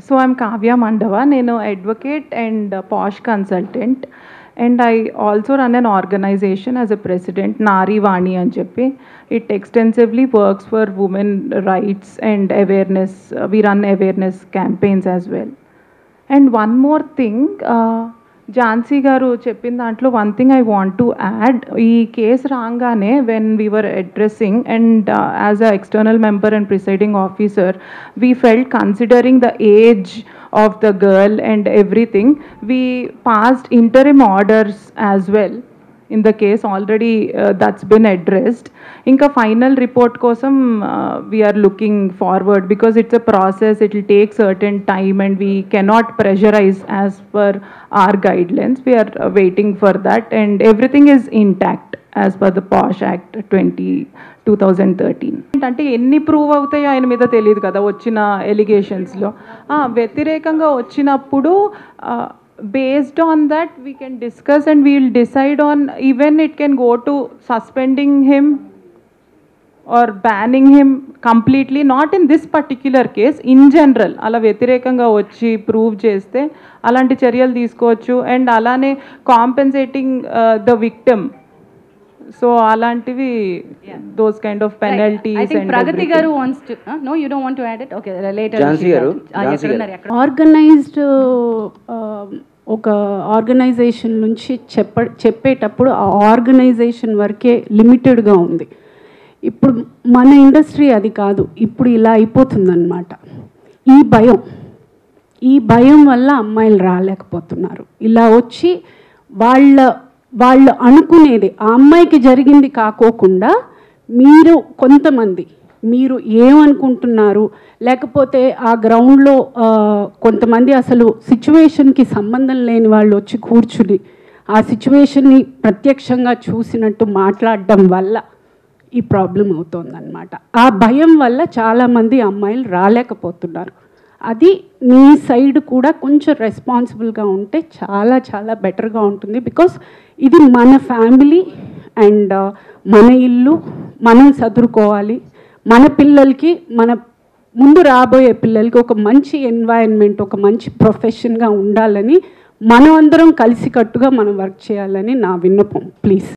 So I'm Kavya Mandava. Nenu advocate and posh consultant, and I also run an organization as a president, Nari Vani and Cheppi. It extensively works for women rights and awareness. We run awareness campaigns as well. And one more thing, Jhansi garu cheppin dantlo one thing I want to add. Ee case rangane when we were addressing, and as a external member and presiding officer, we felt considering the age of the girl and everything, we passed interim orders as well. In the case already that's been addressed. Inka final report kosam we are looking forward, because it's a process, it will take certain time and we cannot pressurize as per our guidelines. We are waiting for that, and everything is intact as per the POSH Act 2013. అంటే ఎన్ని prove అవుతాయో ఆయన మీద తెలియదు కదా వచ్చిన ఎలిగేషన్స్లో. వ్యతిరేకంగా వచ్చినప్పుడు based on that we can discuss and we will decide on, even it can go to suspending him or banning him completely, not in this particular case, in general. అలా వ్యతిరేకంగా వచ్చి ప్రూవ్ చేస్తే అలాంటి చర్యలు తీసుకోవచ్చు, అండ్ అలానే compensating the victim. So అలాంటివి those kind of penalties. I think Pragati garu wants to no, you don't want to add it? Okay, later. Jhansi garu organized ఒక ఆర్గనైజేషన్ నుంచి చెప్పేటప్పుడు ఆ ఆర్గనైజేషన్ వరకే లిమిటెడ్గా ఉంది. ఇప్పుడు మన ఇండస్ట్రీ అది కాదు, ఇప్పుడు ఇలా అయిపోతుందన్నమాట. ఈ భయం వల్ల అమ్మాయిలు రాలేకపోతున్నారు. ఇలా వచ్చి వాళ్ళు అనుకునేది ఆ అమ్మాయికి జరిగింది కాకోకుండా కొంతమంది మీరు ఏమనుకుంటున్నారు, లేకపోతే ఆ గ్రౌండ్లో కొంతమంది అసలు సిచ్యువేషన్కి సంబంధం లేని వాళ్ళు వచ్చి కూర్చుని ఆ సిచ్యువేషన్ని ప్రత్యక్షంగా చూసినట్టు మాట్లాడడం వల్ల ఈ ప్రాబ్లం అవుతుందన్నమాట. ఆ భయం వల్ల చాలామంది అమ్మాయిలు రాలేకపోతున్నారు. అది మీ సైడ్ కూడా కొంచెం రెస్పాన్సిబుల్గా ఉంటే చాలా చాలా బెటర్గా ఉంటుంది. బికాస్ ఇది మన ఫ్యామిలీ అండ్ మన ఇల్లు, మనం చదువుకోవాలి. మన పిల్లలకి, మన ముందు రాబోయే పిల్లలకి ఒక మంచి ఎన్వైరన్మెంట్, ఒక మంచి ప్రొఫెషన్గా ఉండాలని మనం అందరం కలిసికట్టుగా మనం వర్క్ చేయాలని నా విన్నపం. ప్లీజ్.